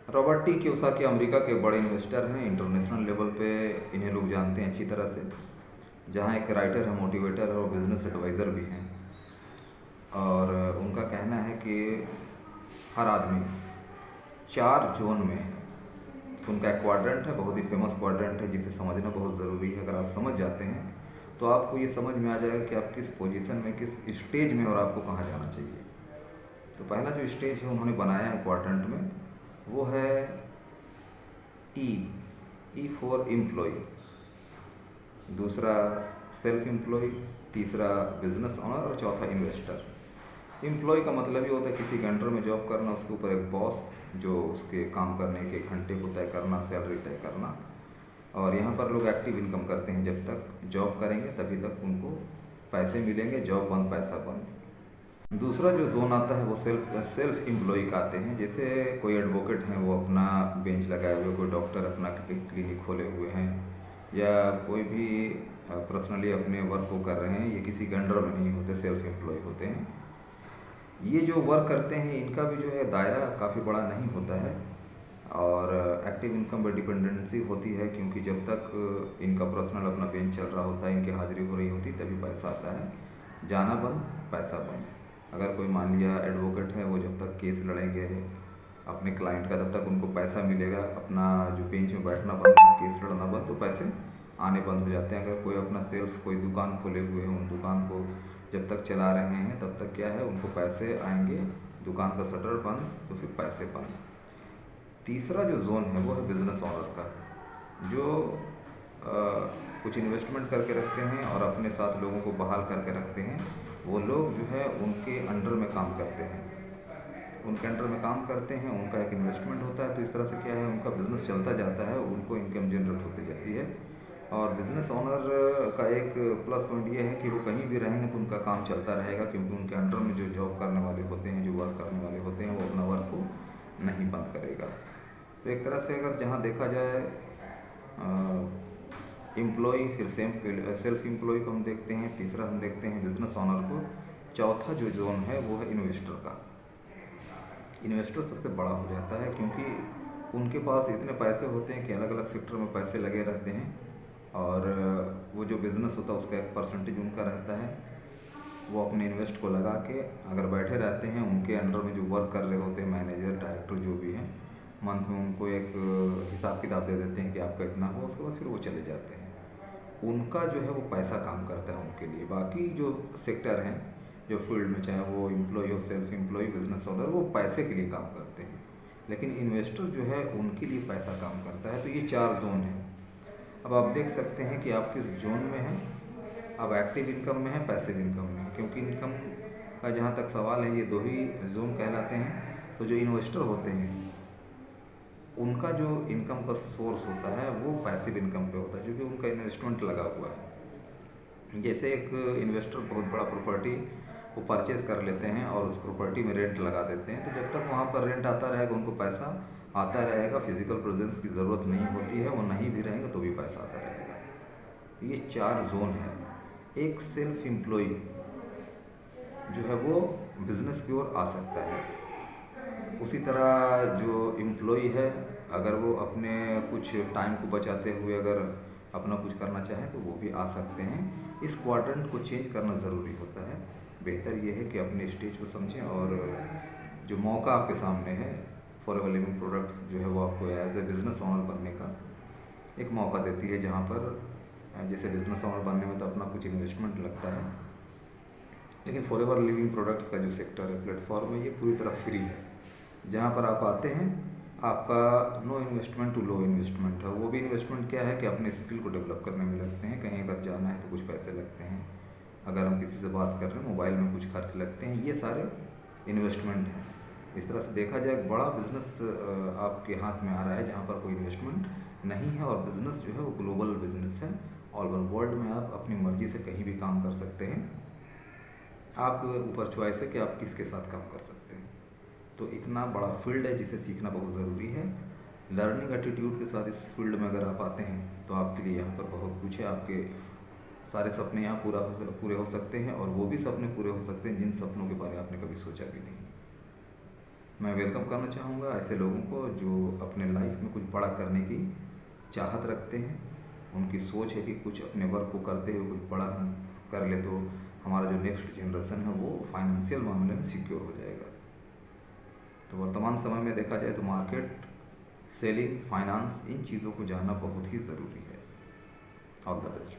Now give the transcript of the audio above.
Robert T Kiyosaki America के बड़े investor हैं। इंटरनेशनल लेवल पे इन्हें लोग जानते हैं अच्छी तरह से। जहाँ एक राइटर है, मोटिवेटर है और बिजनेस एडवाइज़र भी हैं। और उनका कहना है कि हर आदमी 4 जोन में है। उनका एक क्वाड्रेंट है, बहुत ही फेमस क्वाड्रेंट है, जिसे समझना बहुत ज़रूरी है। अगर आप समझ जाते हैं तो आपको ये समझ में आ जाएगा कि आप किस पोजीशन में, किस स्टेज में और आपको कहाँ जाना चाहिए। तो पहला जो स्टेज है उन्होंने बनाया है क्वाड्रेंट में, वो है ई फॉर एम्प्लॉय, दूसरा सेल्फ एम्प्लॉय, तीसरा बिजनेस ओनर और चौथा इन्वेस्टर। एम्प्लॉय का मतलब ये होता है किसी के अंडर में जॉब करना, उसके ऊपर एक बॉस जो उसके काम करने के घंटे को तय करना, सैलरी तय करना। और यहाँ पर लोग एक्टिव इनकम करते हैं। जब तक जॉब करेंगे तभी तक उनको पैसे मिलेंगे, जॉब बंद पैसा बंद। दूसरा जो जोन आता है वो सेल्फ एम्प्लॉय का आते हैं। जैसे कोई एडवोकेट हैं, वो अपना बेंच लगाए हुए, कोई डॉक्टर अपना क्लिनिक खोले हुए हैं, या कोई भी पर्सनली अपने वर्क को कर रहे हैं। ये किसी के अंडर में नहीं होते, सेल्फ एम्प्लॉय होते हैं। ये जो वर्क करते हैं इनका भी जो है दायरा काफ़ी बड़ा नहीं होता है और एक्टिव इनकम पर डिपेंडेंसी होती है, क्योंकि जब तक इनका पर्सनल अपना बेंच चल रहा होता है, इनकी हाजिरी हो रही होती, तभी पैसा आता है। जाना बंद पैसा बंद। अगर कोई मान लिया एडवोकेट है, वो जब तक केस लड़ेंगे अपने क्लाइंट का, तब तक उनको पैसा मिलेगा। अपना जो बेंच में बैठना बंद, केस लड़ना बंद, तो पैसे आने बंद हो जाते हैं। अगर कोई अपना सेल्फ कोई दुकान खोले हुए हैं, उन दुकान को जब तक चला रहे हैं तब तक क्या है, उनको पैसे आएंगे। दुकान का शटर बंद तो फिर पैसे बंद। तीसरा जो जोन है वो है बिजनेस ओनर का, जो कुछ इन्वेस्टमेंट करके रखते हैं और अपने साथ लोगों को बहाल करके रखते हैं। वो लोग जो है उनके अंडर में काम करते हैं, उनके अंडर में काम करते हैं, उनका एक इन्वेस्टमेंट होता है। तो इस तरह से क्या है, उनका बिजनेस चलता जाता है, उनको इनकम जनरेट होती जाती है। और बिजनेस ओनर का एक प्लस पॉइंट ये है कि वो कहीं भी रहेंगे तो उनका काम चलता रहेगा, क्योंकि उनके अंडर में जो जॉब करने वाले होते हैं, जो वर्क करने वाले होते हैं, वो अपना वर्क को नहीं बंद करेगा। तो एक तरह से अगर जहाँ देखा जाए एम्प्लॉय, फिर सेल्फ एम्प्लॉय को हम देखते हैं, तीसरा हम देखते हैं बिजनेस ओनर को, चौथा जो जोन है वो है इन्वेस्टर का। इन्वेस्टर सबसे बड़ा हो जाता है, क्योंकि उनके पास इतने पैसे होते हैं कि अलग अलग सेक्टर में पैसे लगे रहते हैं। और वो जो बिज़नेस होता है उसका एक परसेंटेज उनका रहता है। वो अपने इन्वेस्ट को लगा के अगर बैठे रहते हैं, उनके अंडर में जो वर्क कर रहे होते हैं, मैनेजर, डायरेक्टर जो भी हैं, मंथ में उनको एक हिसाब किताब दे देते हैं कि आपका इतना हो, उसके बाद फिर वो चले जाते हैं। उनका जो है वो पैसा काम करता है उनके लिए। बाकी जो सेक्टर हैं, जो फील्ड में, चाहे वो एम्प्लॉय हो, सेल्फ एम्प्लॉय, बिजनेस ओनर, वो पैसे के लिए काम करते हैं। लेकिन इन्वेस्टर जो है उनके लिए पैसा काम करता है। तो ये 4 जोन हैं। अब आप देख सकते हैं कि आप किस जोन में हैं। अब एक्टिव इनकम में है, पैसिव इनकम में है, क्योंकि इनकम का जहाँ तक सवाल है, ये 2 ही जोन कहलाते हैं। तो जो इन्वेस्टर होते हैं उनका जो इनकम का सोर्स होता है वो पैसिव इनकम पे होता है, क्योंकि उनका इन्वेस्टमेंट लगा हुआ है। जैसे एक इन्वेस्टर बहुत बड़ा प्रॉपर्टी वो परचेज़ कर लेते हैं और उस प्रॉपर्टी में रेंट लगा देते हैं। तो जब तक वहाँ पर रेंट आता रहेगा, उनको पैसा आता रहेगा। फिजिकल प्रेजेंस की ज़रूरत नहीं होती है, वो नहीं भी रहेंगे तो भी पैसा आता रहेगा। ये 4 जोन है। एक सेल्फ एम्प्लॉय जो है वो बिज़नेस की ओर आ सकता है। उसी तरह जो एम्प्लॉय है, अगर वो अपने कुछ टाइम को बचाते हुए अगर अपना कुछ करना चाहें तो वो भी आ सकते हैं। इस क्वाड्रेंट को चेंज करना ज़रूरी होता है। बेहतर ये है कि अपने स्टेज को समझें, और जो मौका आपके सामने है, फॉरएवर लिविंग प्रोडक्ट्स जो है वो आपको एज ए बिज़नेस ओनर बनने का एक मौका देती है। जहाँ पर जैसे बिज़नेस ओनर बनने में तो अपना कुछ इन्वेस्टमेंट लगता है, लेकिन फॉरएवर लिविंग प्रोडक्ट्स का जो सेक्टर है, प्लेटफॉर्म है, ये पूरी तरह फ्री है। जहाँ पर आप आते हैं, आपका no investment to low investment है। वो भी इन्वेस्टमेंट क्या है कि अपने स्किल को डेवलप करने में लगते हैं। कहीं अगर जाना है तो कुछ पैसे लगते हैं, अगर हम किसी से बात कर रहे हैं मोबाइल में कुछ खर्च लगते हैं, ये सारे इन्वेस्टमेंट हैं। इस तरह से देखा जाए, एक बड़ा बिजनेस आपके हाथ में आ रहा है जहाँ पर कोई इन्वेस्टमेंट नहीं है, और बिज़नेस जो है वो ग्लोबल बिजनेस है। ऑल ओवर वर्ल्ड में आप अपनी मर्जी से कहीं भी काम कर सकते हैं। आप ऊपर चॉइस है कि आप किसके साथ काम कर सकते हैं। तो इतना बड़ा फील्ड है जिसे सीखना बहुत ज़रूरी है। लर्निंग एटीट्यूड के साथ इस फील्ड में अगर आप आते हैं तो आपके लिए यहाँ पर बहुत कुछ है। आपके सारे सपने यहाँ पूरे हो सकते हैं, और वो भी सपने पूरे हो सकते हैं जिन सपनों के बारे में आपने कभी सोचा भी नहीं। मैं वेलकम करना चाहूँगा ऐसे लोगों को जो अपने लाइफ में कुछ बड़ा करने की चाहत रखते हैं। उनकी सोच है कि कुछ अपने वर्क को करते हुए कुछ बड़ा हम कर ले तो हमारा जो नेक्स्ट जनरेशन है वो फाइनेंशियल मामले में सिक्योर हो जाएगा। तो वर्तमान समय में देखा जाए तो मार्केट, सेलिंग, फाइनेंस, इन चीज़ों को जानना बहुत ही ज़रूरी है। All the best.